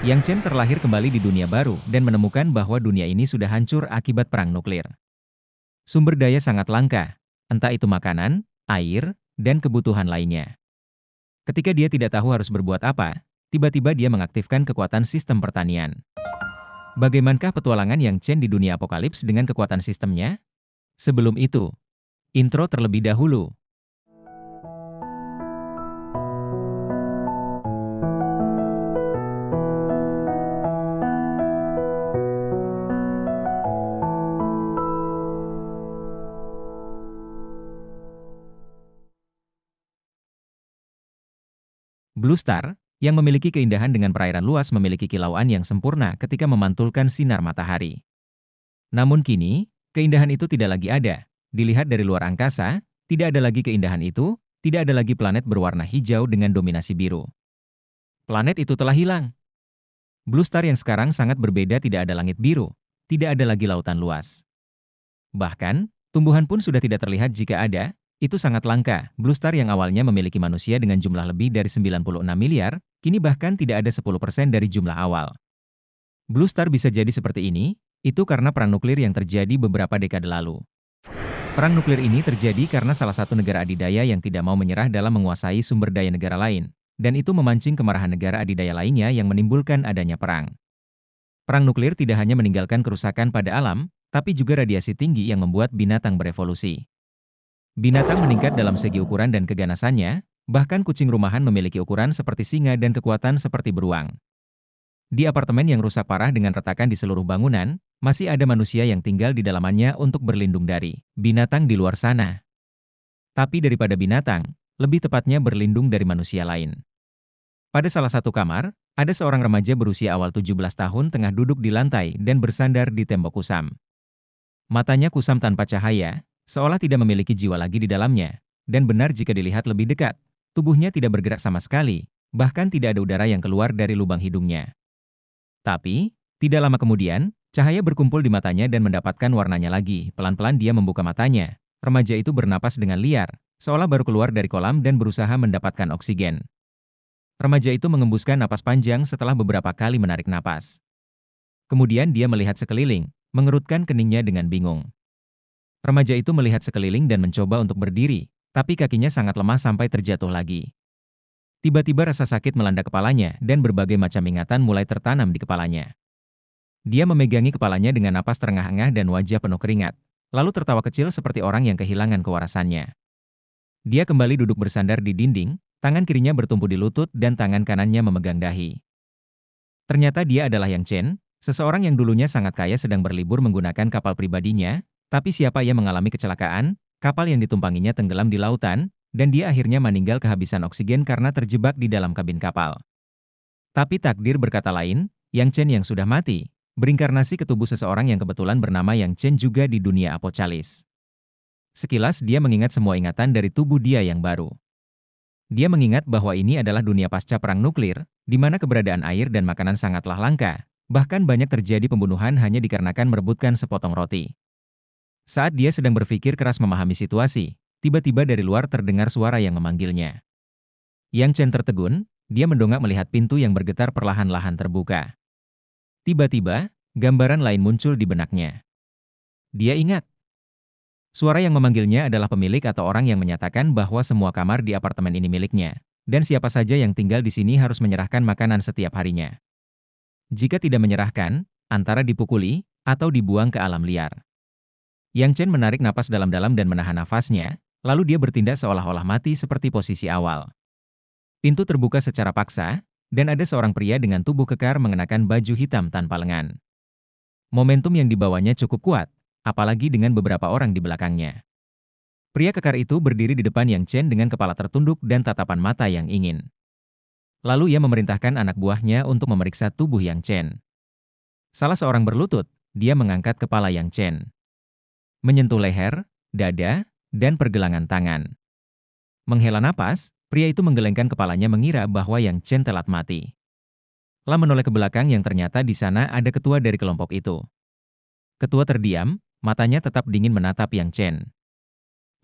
Yang Chen terlahir kembali di dunia baru dan menemukan bahwa dunia ini sudah hancur akibat perang nuklir. Sumber daya sangat langka, entah itu makanan, air, dan kebutuhan lainnya. Ketika dia tidak tahu harus berbuat apa, tiba-tiba dia mengaktifkan kekuatan sistem pertanian. Bagaimanakah petualangan Yang Chen di dunia apokalips dengan kekuatan sistemnya? Sebelum itu, intro terlebih dahulu. Blue Star, yang memiliki keindahan dengan perairan luas memiliki kilauan yang sempurna ketika memantulkan sinar matahari. Namun kini, keindahan itu tidak lagi ada. Dilihat dari luar angkasa, tidak ada lagi keindahan itu, tidak ada lagi planet berwarna hijau dengan dominasi biru. Planet itu telah hilang. Blue Star yang sekarang sangat berbeda, tidak ada langit biru, tidak ada lagi lautan luas. Bahkan, tumbuhan pun sudah tidak terlihat, jika ada, itu sangat langka. Blue Star yang awalnya memiliki manusia dengan jumlah lebih dari 96 miliar, kini bahkan tidak ada 10% dari jumlah awal. Blue Star bisa jadi seperti ini, itu karena perang nuklir yang terjadi beberapa dekade lalu. Perang nuklir ini terjadi karena salah satu negara adidaya yang tidak mau menyerah dalam menguasai sumber daya negara lain, dan itu memancing kemarahan negara adidaya lainnya yang menimbulkan adanya perang. Perang nuklir tidak hanya meninggalkan kerusakan pada alam, tapi juga radiasi tinggi yang membuat binatang berevolusi. Binatang meningkat dalam segi ukuran dan keganasannya, bahkan kucing rumahan memiliki ukuran seperti singa dan kekuatan seperti beruang. Di apartemen yang rusak parah dengan retakan di seluruh bangunan, masih ada manusia yang tinggal di dalamnya untuk berlindung dari binatang di luar sana. Tapi daripada binatang, lebih tepatnya berlindung dari manusia lain. Pada salah satu kamar, ada seorang remaja berusia awal 17 tahun tengah duduk di lantai dan bersandar di tembok kusam. Matanya kusam tanpa cahaya, seolah tidak memiliki jiwa lagi di dalamnya, dan benar jika dilihat lebih dekat, tubuhnya tidak bergerak sama sekali, bahkan tidak ada udara yang keluar dari lubang hidungnya. Tapi, tidak lama kemudian, cahaya berkumpul di matanya dan mendapatkan warnanya lagi. Pelan-pelan dia membuka matanya. Remaja itu bernapas dengan liar, seolah baru keluar dari kolam dan berusaha mendapatkan oksigen. Remaja itu mengembuskan napas panjang setelah beberapa kali menarik napas. Kemudian dia melihat sekeliling, mengerutkan keningnya dengan bingung. Remaja itu melihat sekeliling dan mencoba untuk berdiri, tapi kakinya sangat lemah sampai terjatuh lagi. Tiba-tiba rasa sakit melanda kepalanya dan berbagai macam ingatan mulai tertanam di kepalanya. Dia memegangi kepalanya dengan napas terengah-engah dan wajah penuh keringat, lalu tertawa kecil seperti orang yang kehilangan kewarasannya. Dia kembali duduk bersandar di dinding, tangan kirinya bertumpu di lutut dan tangan kanannya memegang dahi. Ternyata dia adalah Yang Chen, seseorang yang dulunya sangat kaya sedang berlibur menggunakan kapal pribadinya, tapi siapa yang mengalami kecelakaan, kapal yang ditumpanginya tenggelam di lautan, dan dia akhirnya meninggal kehabisan oksigen karena terjebak di dalam kabin kapal. Tapi takdir berkata lain, Yang Chen yang sudah mati, berinkarnasi ke tubuh seseorang yang kebetulan bernama Yang Chen juga di dunia apocalis. Sekilas dia mengingat semua ingatan dari tubuh dia yang baru. Dia mengingat bahwa ini adalah dunia pasca perang nuklir, di mana keberadaan air dan makanan sangatlah langka, bahkan banyak terjadi pembunuhan hanya dikarenakan merebutkan sepotong roti. Saat dia sedang berpikir keras memahami situasi, tiba-tiba dari luar terdengar suara yang memanggilnya. Yang Chen tertegun, dia mendongak melihat pintu yang bergetar perlahan-lahan terbuka. Tiba-tiba, gambaran lain muncul di benaknya. Dia ingat. Suara yang memanggilnya adalah pemilik atau orang yang menyatakan bahwa semua kamar di apartemen ini miliknya, dan siapa saja yang tinggal di sini harus menyerahkan makanan setiap harinya. Jika tidak menyerahkan, antara dipukuli, atau dibuang ke alam liar. Yang Chen menarik napas dalam-dalam dan menahan nafasnya, lalu dia bertindak seolah-olah mati seperti posisi awal. Pintu terbuka secara paksa, dan ada seorang pria dengan tubuh kekar mengenakan baju hitam tanpa lengan. Momentum yang dibawanya cukup kuat, apalagi dengan beberapa orang di belakangnya. Pria kekar itu berdiri di depan Yang Chen dengan kepala tertunduk dan tatapan mata yang ingin. Lalu ia memerintahkan anak buahnya untuk memeriksa tubuh Yang Chen. Salah seorang berlutut, dia mengangkat kepala Yang Chen. Menyentuh leher, dada, dan pergelangan tangan. Menghela napas, pria itu menggelengkan kepalanya mengira bahwa Yang Chen telat mati. Lalu menoleh ke belakang yang ternyata di sana ada ketua dari kelompok itu. Ketua terdiam, matanya tetap dingin menatap Yang Chen.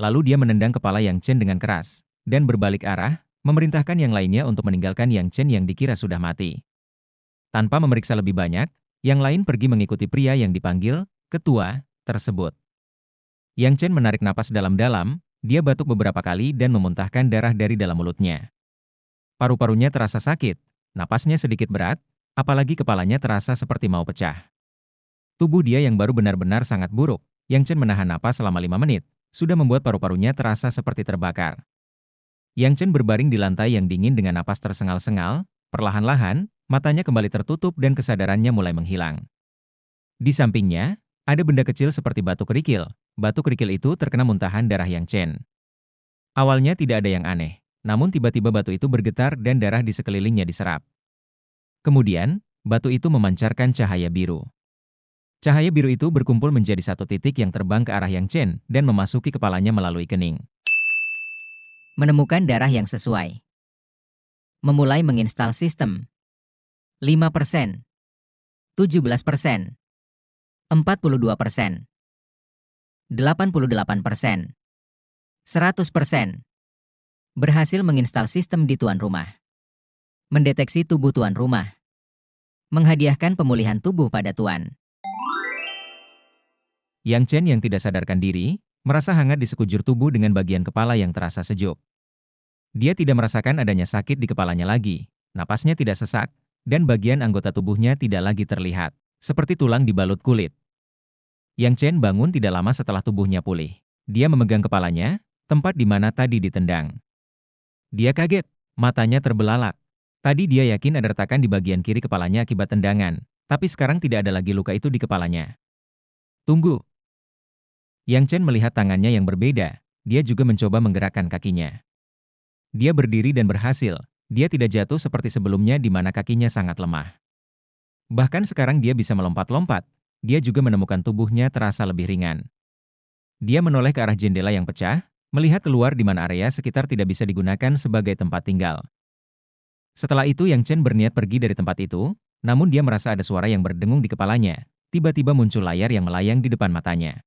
Lalu dia menendang kepala Yang Chen dengan keras, dan berbalik arah, memerintahkan yang lainnya untuk meninggalkan Yang Chen yang dikira sudah mati. Tanpa memeriksa lebih banyak, yang lain pergi mengikuti pria yang dipanggil ketua tersebut. Yang Chen menarik napas dalam-dalam, dia batuk beberapa kali dan memuntahkan darah dari dalam mulutnya. Paru-parunya terasa sakit, napasnya sedikit berat, apalagi kepalanya terasa seperti mau pecah. Tubuh dia yang baru benar-benar sangat buruk, Yang Chen menahan napas selama 5 menit, sudah membuat paru-parunya terasa seperti terbakar. Yang Chen berbaring di lantai yang dingin dengan napas tersengal-sengal, perlahan-lahan, matanya kembali tertutup dan kesadarannya mulai menghilang. Di sampingnya, ada benda kecil seperti batu kerikil. Batu kerikil itu terkena muntahan darah Yang Chen. Awalnya tidak ada yang aneh, namun tiba-tiba batu itu bergetar dan darah di sekelilingnya diserap. Kemudian, batu itu memancarkan cahaya biru. Cahaya biru itu berkumpul menjadi satu titik yang terbang ke arah Yang Chen dan memasuki kepalanya melalui kening. Menemukan darah yang sesuai. Memulai menginstal sistem. 5%, 17%, 42%, 88%, 100%. Berhasil menginstal sistem di tuan rumah. Mendeteksi tubuh tuan rumah. Menghadiahkan pemulihan tubuh pada tuan. Yang Chen yang tidak sadarkan diri, merasa hangat di sekujur tubuh dengan bagian kepala yang terasa sejuk. Dia tidak merasakan adanya sakit di kepalanya lagi, napasnya tidak sesak, dan bagian anggota tubuhnya tidak lagi terlihat, seperti tulang dibalut kulit. Yang Chen bangun tidak lama setelah tubuhnya pulih. Dia memegang kepalanya, tempat di mana tadi ditendang. Dia kaget, matanya terbelalak. Tadi dia yakin ada retakan di bagian kiri kepalanya akibat tendangan, tapi sekarang tidak ada lagi luka itu di kepalanya. Tunggu. Yang Chen melihat tangannya yang berbeda, dia juga mencoba menggerakkan kakinya. Dia berdiri dan berhasil, dia tidak jatuh seperti sebelumnya di mana kakinya sangat lemah. Bahkan sekarang dia bisa melompat-lompat, dia juga menemukan tubuhnya terasa lebih ringan. Dia menoleh ke arah jendela yang pecah, melihat keluar di mana area sekitar tidak bisa digunakan sebagai tempat tinggal. Setelah itu Yang Chen berniat pergi dari tempat itu, namun dia merasa ada suara yang berdengung di kepalanya, tiba-tiba muncul layar yang melayang di depan matanya.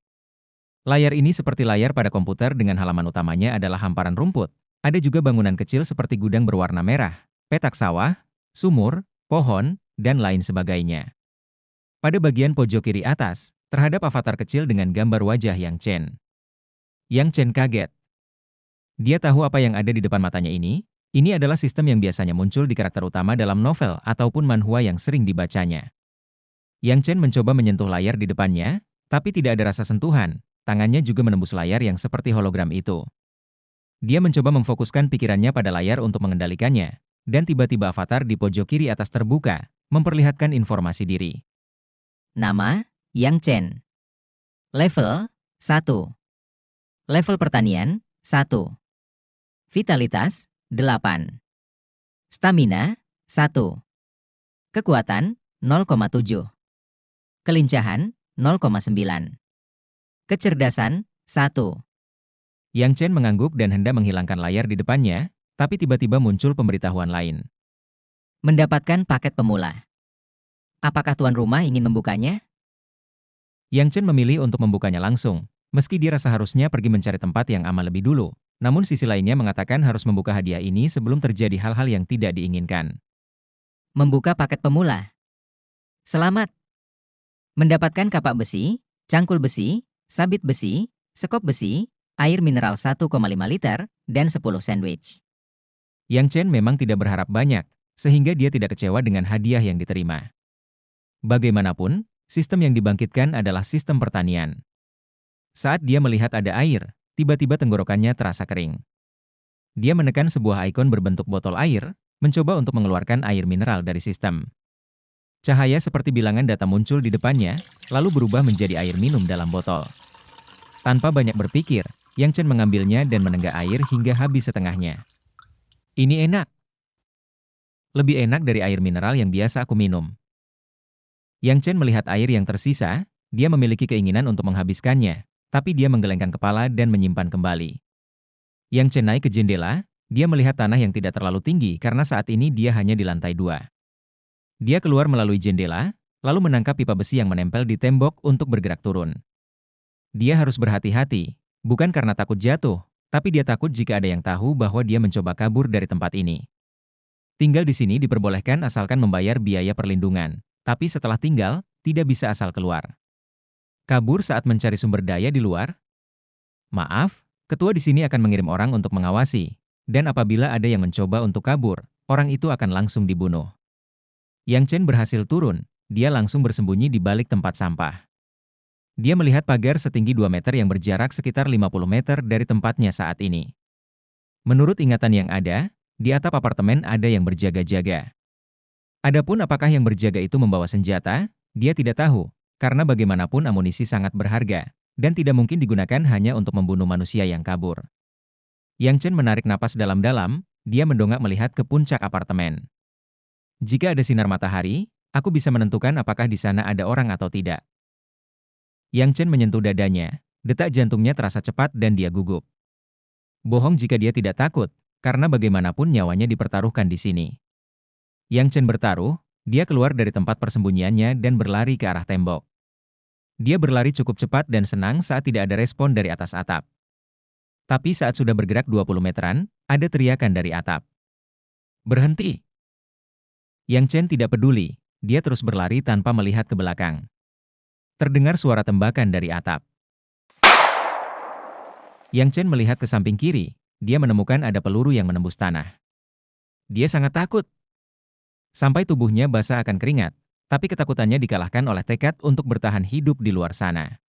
Layar ini seperti layar pada komputer dengan halaman utamanya adalah hamparan rumput. Ada juga bangunan kecil seperti gudang berwarna merah, petak sawah, sumur, pohon, dan lain sebagainya. Pada bagian pojok kiri atas, terhadap avatar kecil dengan gambar wajah Yang Chen. Yang Chen kaget. Dia tahu apa yang ada di depan matanya ini adalah sistem yang biasanya muncul di karakter utama dalam novel ataupun manhwa yang sering dibacanya. Yang Chen mencoba menyentuh layar di depannya, tapi tidak ada rasa sentuhan. Tangannya juga menembus layar yang seperti hologram itu. Dia mencoba memfokuskan pikirannya pada layar untuk mengendalikannya, dan tiba-tiba avatar di pojok kiri atas terbuka, memperlihatkan informasi diri. Nama, Yang Chen. Level, 1. Level pertanian, 1. Vitalitas, 8. Stamina, 1. Kekuatan, 0,7. Kelincahan, 0,9. Kecerdasan, 1. Yang Chen mengangguk dan hendak menghilangkan layar di depannya, tapi tiba-tiba muncul pemberitahuan lain. Mendapatkan paket pemula. Apakah tuan rumah ingin membukanya? Yang Chen memilih untuk membukanya langsung, meski dia rasa harusnya pergi mencari tempat yang aman lebih dulu, namun sisi lainnya mengatakan harus membuka hadiah ini sebelum terjadi hal-hal yang tidak diinginkan. Membuka paket pemula. Selamat. Mendapatkan kapak besi, cangkul besi, sabit besi, sekop besi, air mineral 1,5 liter, dan 10 sandwich. Yang Chen memang tidak berharap banyak, sehingga dia tidak kecewa dengan hadiah yang diterima. Bagaimanapun, sistem yang dibangkitkan adalah sistem pertanian. Saat dia melihat ada air, tiba-tiba tenggorokannya terasa kering. Dia menekan sebuah ikon berbentuk botol air, mencoba untuk mengeluarkan air mineral dari sistem. Cahaya seperti bilangan data muncul di depannya, lalu berubah menjadi air minum dalam botol. Tanpa banyak berpikir, Yang Chen mengambilnya dan menenggak air hingga habis setengahnya. Ini enak. Lebih enak dari air mineral yang biasa aku minum. Yang Chen melihat air yang tersisa, dia memiliki keinginan untuk menghabiskannya, tapi dia menggelengkan kepala dan menyimpan kembali. Yang Chen naik ke jendela, dia melihat tanah yang tidak terlalu tinggi karena saat ini dia hanya di lantai 2. Dia keluar melalui jendela, lalu menangkap pipa besi yang menempel di tembok untuk bergerak turun. Dia harus berhati-hati, bukan karena takut jatuh, tapi dia takut jika ada yang tahu bahwa dia mencoba kabur dari tempat ini. Tinggal di sini diperbolehkan asalkan membayar biaya perlindungan, tapi setelah tinggal, tidak bisa asal keluar. Kabur saat mencari sumber daya di luar? Maaf, ketua di sini akan mengirim orang untuk mengawasi, dan apabila ada yang mencoba untuk kabur, orang itu akan langsung dibunuh. Yang Chen berhasil turun, dia langsung bersembunyi di balik tempat sampah. Dia melihat pagar setinggi 2 meter yang berjarak sekitar 50 meter dari tempatnya saat ini. Menurut ingatan yang ada, di atap apartemen ada yang berjaga-jaga. Adapun apakah yang berjaga itu membawa senjata, dia tidak tahu, karena bagaimanapun amunisi sangat berharga, dan tidak mungkin digunakan hanya untuk membunuh manusia yang kabur. Yang Chen menarik napas dalam-dalam, dia mendongak melihat ke puncak apartemen. Jika ada sinar matahari, aku bisa menentukan apakah di sana ada orang atau tidak. Yang Chen menyentuh dadanya, detak jantungnya terasa cepat dan dia gugup. Bohong jika dia tidak takut, karena bagaimanapun nyawanya dipertaruhkan di sini. Yang Chen bertaruh, dia keluar dari tempat persembunyiannya dan berlari ke arah tembok. Dia berlari cukup cepat dan senang saat tidak ada respon dari atas atap. Tapi saat sudah bergerak 20 meteran, ada teriakan dari atap. Berhenti! Yang Chen tidak peduli, dia terus berlari tanpa melihat ke belakang. Terdengar suara tembakan dari atap. Yang Chen melihat ke samping kiri, dia menemukan ada peluru yang menembus tanah. Dia sangat takut. Sampai tubuhnya basah akan keringat, tapi ketakutannya dikalahkan oleh tekad untuk bertahan hidup di luar sana.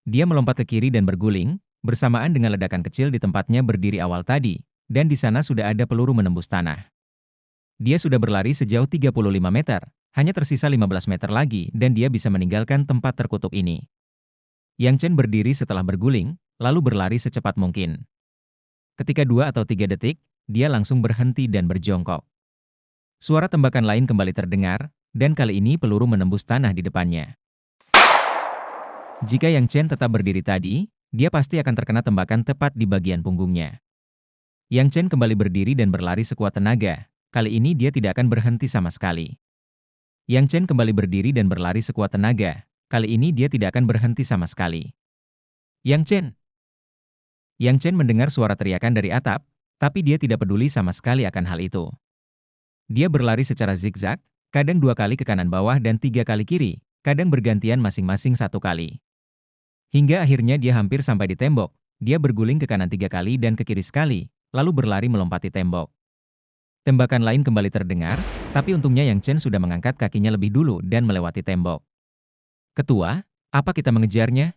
Dia melompat ke kiri dan berguling, bersamaan dengan ledakan kecil di tempatnya berdiri awal tadi, dan di sana sudah ada peluru menembus tanah. Dia sudah berlari sejauh 35 meter, hanya tersisa 15 meter lagi dan dia bisa meninggalkan tempat terkutuk ini. Yang Chen berdiri setelah berguling, lalu berlari secepat mungkin. Ketika 2 atau 3 detik, dia langsung berhenti dan berjongkok. Suara tembakan lain kembali terdengar, dan kali ini peluru menembus tanah di depannya. Jika Yang Chen tetap berdiri tadi, dia pasti akan terkena tembakan tepat di bagian punggungnya. Yang Chen kembali berdiri dan berlari sekuat tenaga, kali ini dia tidak akan berhenti sama sekali. Yang Chen kembali berdiri dan berlari sekuat tenaga, kali ini dia tidak akan berhenti sama sekali. Yang Chen! Yang Chen mendengar suara teriakan dari atap, tapi dia tidak peduli sama sekali akan hal itu. Dia berlari secara zigzag, kadang 2 kali ke kanan bawah dan 3 kali kiri, kadang bergantian masing-masing 1 kali. Hingga akhirnya dia hampir sampai di tembok, dia berguling ke kanan 3 kali dan ke kiri sekali, lalu berlari melompati tembok. Tembakan lain kembali terdengar, tapi untungnya Yang Chen sudah mengangkat kakinya lebih dulu dan melewati tembok. Ketua, apa kita mengejarnya?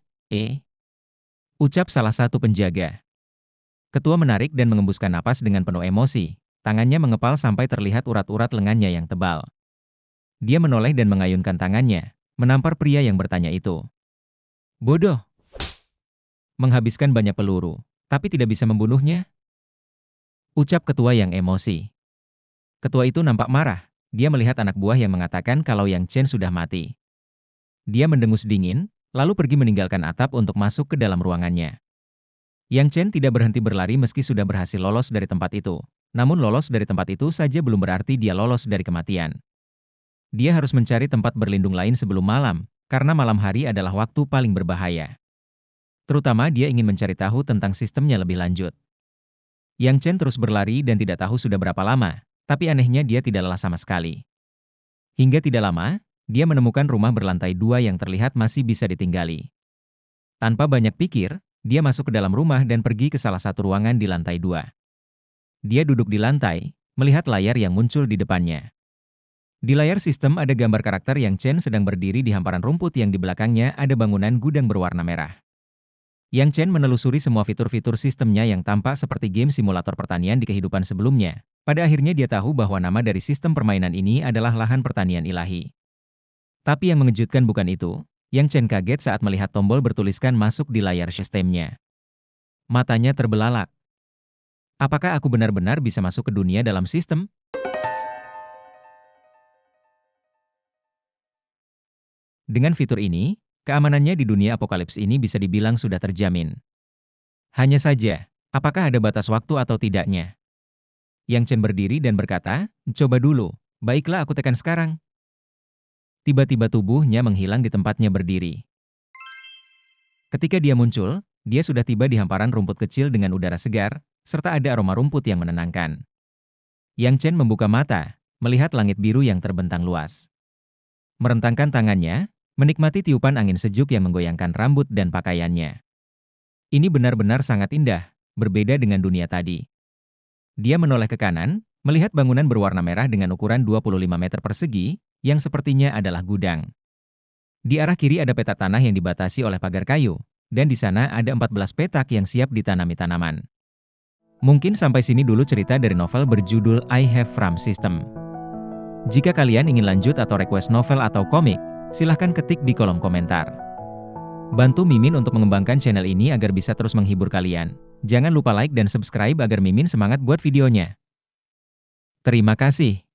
Ucap salah satu penjaga. Ketua menarik dan mengembuskan napas dengan penuh emosi. Tangannya mengepal sampai terlihat urat-urat lengannya yang tebal. Dia menoleh dan mengayunkan tangannya, menampar pria yang bertanya itu. Bodoh! Menghabiskan banyak peluru, tapi tidak bisa membunuhnya? Ucap ketua yang emosi. Ketua itu nampak marah, dia melihat anak buah yang mengatakan kalau Yang Chen sudah mati. Dia mendengus dingin, lalu pergi meninggalkan atap untuk masuk ke dalam ruangannya. Yang Chen tidak berhenti berlari meski sudah berhasil lolos dari tempat itu. Namun lolos dari tempat itu saja belum berarti dia lolos dari kematian. Dia harus mencari tempat berlindung lain sebelum malam, karena malam hari adalah waktu paling berbahaya. Terutama dia ingin mencari tahu tentang sistemnya lebih lanjut. Yang Chen terus berlari dan tidak tahu sudah berapa lama, tapi anehnya dia tidak lelah sama sekali. Hingga tidak lama, dia menemukan rumah berlantai 2 yang terlihat masih bisa ditinggali. Tanpa banyak pikir, dia masuk ke dalam rumah dan pergi ke salah satu ruangan di lantai 2. Dia duduk di lantai, melihat layar yang muncul di depannya. Di layar sistem ada gambar karakter Yang Chen sedang berdiri di hamparan rumput yang di belakangnya ada bangunan gudang berwarna merah. Yang Chen menelusuri semua fitur-fitur sistemnya yang tampak seperti game simulator pertanian di kehidupan sebelumnya. Pada akhirnya dia tahu bahwa nama dari sistem permainan ini adalah lahan pertanian ilahi. Tapi yang mengejutkan bukan itu, Yang Chen kaget saat melihat tombol bertuliskan masuk di layar sistemnya. Matanya terbelalak. Apakah aku benar-benar bisa masuk ke dunia dalam sistem? Dengan fitur ini, keamanannya di dunia apokalips ini bisa dibilang sudah terjamin. Hanya saja, apakah ada batas waktu atau tidaknya? Yang Chen berdiri dan berkata, coba dulu, baiklah aku tekan sekarang. Tiba-tiba tubuhnya menghilang di tempatnya berdiri. Ketika dia muncul, dia sudah tiba di hamparan rumput kecil dengan udara segar, serta ada aroma rumput yang menenangkan. Yang Chen membuka mata, melihat langit biru yang terbentang luas. Merentangkan tangannya, menikmati tiupan angin sejuk yang menggoyangkan rambut dan pakaiannya. Ini benar-benar sangat indah, berbeda dengan dunia tadi. Dia menoleh ke kanan, melihat bangunan berwarna merah dengan ukuran 25 meter persegi, yang sepertinya adalah gudang. Di arah kiri ada peta tanah yang dibatasi oleh pagar kayu, dan di sana ada 14 petak yang siap ditanami tanaman. Mungkin sampai sini dulu cerita dari novel berjudul I Have Farm System. Jika kalian ingin lanjut atau request novel atau komik, silahkan ketik di kolom komentar. Bantu Mimin untuk mengembangkan channel ini agar bisa terus menghibur kalian. Jangan lupa like dan subscribe agar Mimin semangat buat videonya. Terima kasih.